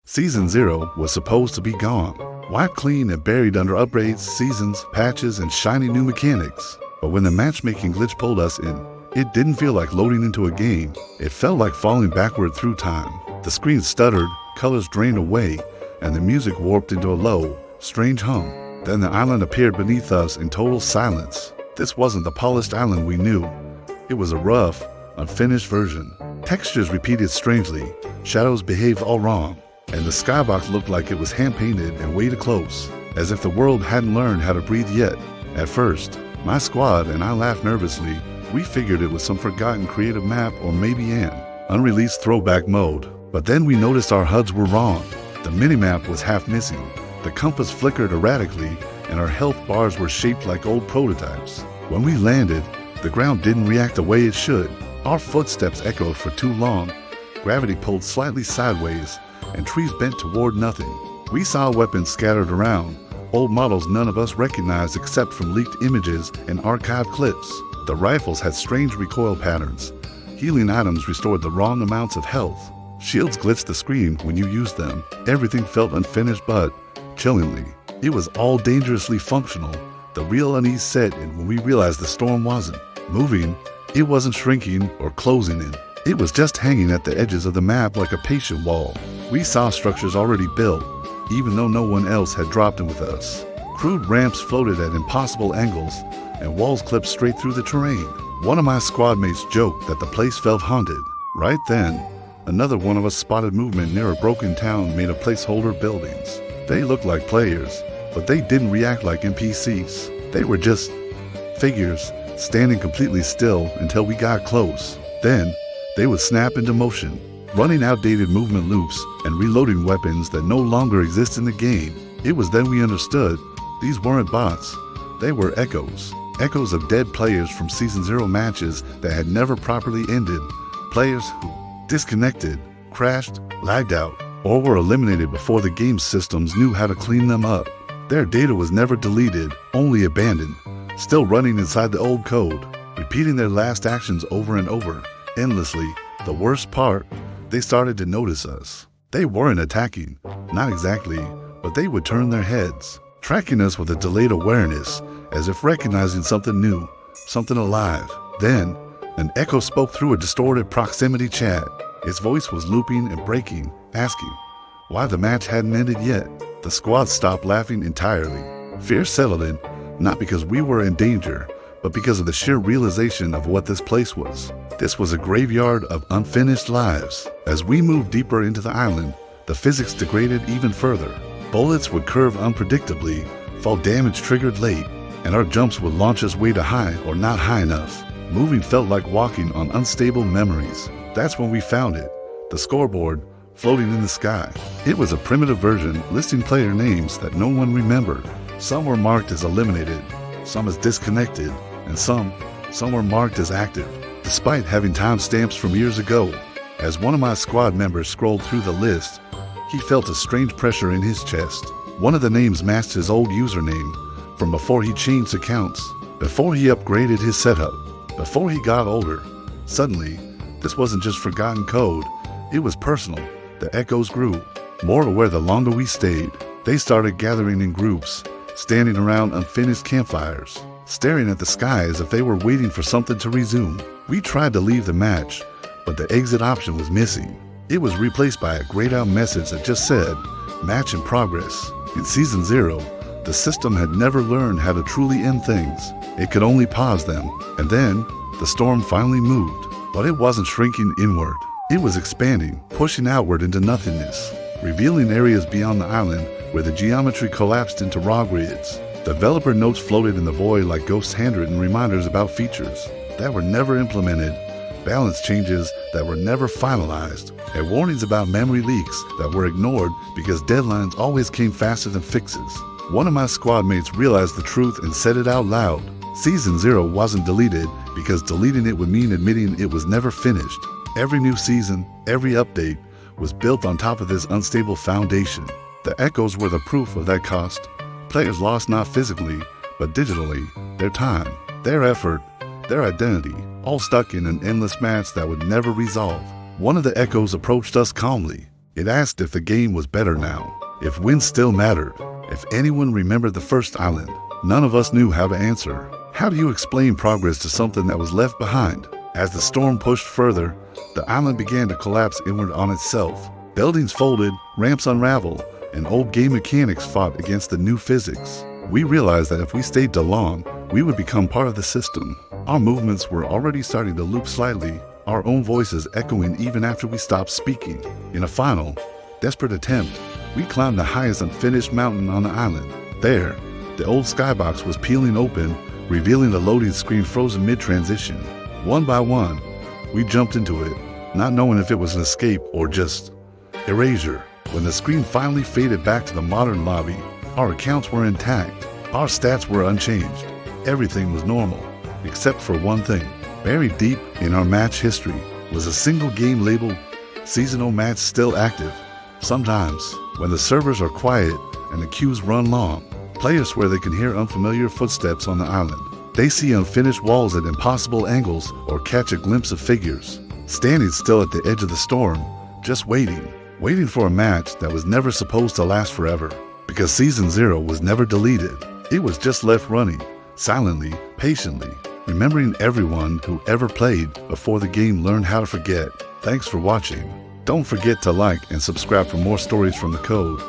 Season 0 was supposed to be gone, wiped clean and buried under upgrades, seasons, patches, and shiny new mechanics. But when the matchmaking glitch pulled us in, it didn't feel like loading into a game. It felt like falling backward through time. The screen stuttered, colors drained away, and the music warped into a low, strange hum. Then the island appeared beneath us in total silence. This wasn't the polished island we knew. It was a rough, unfinished version. Textures repeated strangely, shadows behaved all wrong, and the skybox looked like it was hand-painted and way too close, as if the world hadn't learned how to breathe yet. At first, my squad and I laughed nervously. We figured it was some forgotten creative map or maybe an unreleased throwback mode. But then we noticed our HUDs were wrong. The minimap was half missing, the compass flickered erratically, and our health bars were shaped like old prototypes. When we landed, the ground didn't react the way it should. Our footsteps echoed for too long, gravity pulled slightly sideways, and trees bent toward nothing. We saw weapons scattered around, old models none of us recognized except from leaked images and archived clips. The rifles had strange recoil patterns. Healing items restored the wrong amounts of health. Shields glitched the screen when you used them. Everything felt unfinished but, chillingly, it was all dangerously functional. The real unease set in when we realized the storm wasn't moving, it wasn't shrinking or closing in. It was just hanging at the edges of the map like a patient wall. We saw structures already built, even though no one else had dropped in with us. Crude ramps floated at impossible angles, and walls clipped straight through the terrain. One of my squad mates joked that the place felt haunted. Right then, another one of us spotted movement near a broken town made of placeholder buildings. They looked like players, but they didn't react like NPCs. They were just figures, standing completely still until we got close. Then, they would snap into motion, running outdated movement loops and reloading weapons that no longer exist in the game. It was then we understood these weren't bots, they were echoes. Echoes of dead players from Season 0 matches that had never properly ended. Players who disconnected, crashed, lagged out, or were eliminated before the game systems knew how to clean them up. Their data was never deleted, only abandoned, still running inside the old code, repeating their last actions over and over, endlessly. The worst part, they started to notice us. They weren't attacking, not exactly, but they would turn their heads, tracking us with a delayed awareness, as if recognizing something new, something alive. Then, an echo spoke through a distorted proximity chat. Its voice was looping and breaking, asking why the match hadn't ended yet. The squad stopped laughing entirely. Fear settled in, not because we were in danger, but because of the sheer realization of what this place was. This was a graveyard of unfinished lives. As we moved deeper into the island, the physics degraded even further. Bullets would curve unpredictably, fall damage triggered late, and our jumps would launch us way too high or not high enough. Moving felt like walking on unstable memories. That's when we found it, the scoreboard, floating in the sky. It was a primitive version listing player names that no one remembered. Some were marked as eliminated, some as disconnected, and some were marked as active, despite having timestamps from years ago. As one of my squad members scrolled through the list, he felt a strange pressure in his chest. One of the names matched his old username from before he changed accounts, before he upgraded his setup, before he got older. Suddenly, this wasn't just forgotten code, it was personal. The echoes grew, more aware the longer we stayed. They started gathering in groups, standing around unfinished campfires, staring at the sky as if they were waiting for something to resume. We tried to leave the match, but the exit option was missing. It was replaced by a grayed out message that just said, "Match in progress." In Season 0, the system had never learned how to truly end things. It could only pause them. And then, the storm finally moved. But it wasn't shrinking inward. It was expanding, pushing outward into nothingness, revealing areas beyond the island where the geometry collapsed into raw grids. Developer notes floated in the void like ghost handwritten reminders about features that were never implemented, balance changes that were never finalized, and warnings about memory leaks that were ignored because deadlines always came faster than fixes. One of my squad mates realized the truth and said it out loud. Season 0 wasn't deleted because deleting it would mean admitting it was never finished. Every new season, every update, was built on top of this unstable foundation. The echoes were the proof of that cost. Players lost not physically, but digitally, their time, their effort, their identity, all stuck in an endless match that would never resolve. One of the echoes approached us calmly. It asked if the game was better now, if wins still mattered, if anyone remembered the first island. None of us knew how to answer. How do you explain progress to something that was left behind? As the storm pushed further, the island began to collapse inward on itself. Buildings folded, ramps unraveled, and old game mechanics fought against the new physics. We realized that if we stayed too long, we would become part of the system. Our movements were already starting to loop slightly, our own voices echoing even after we stopped speaking. In a final, desperate attempt, we climbed the highest unfinished mountain on the island. There, the old skybox was peeling open, revealing the loading screen frozen mid-transition. One by one, we jumped into it, not knowing if it was an escape or just erasure. When the screen finally faded back to the modern lobby, our accounts were intact, our stats were unchanged. Everything was normal, except for one thing. Buried deep in our match history was a single game labeled Seasonal Match Still Active. Sometimes, when the servers are quiet and the queues run long, players swear they can hear unfamiliar footsteps on the island. They see unfinished walls at impossible angles or catch a glimpse of figures, standing still at the edge of the storm, just waiting for a match that was never supposed to last forever. Because Season 0 was never deleted. It was just left running, silently, patiently, remembering everyone who ever played before the game learned how to forget. Thanks for watching. Don't forget to like and subscribe for more stories from the code.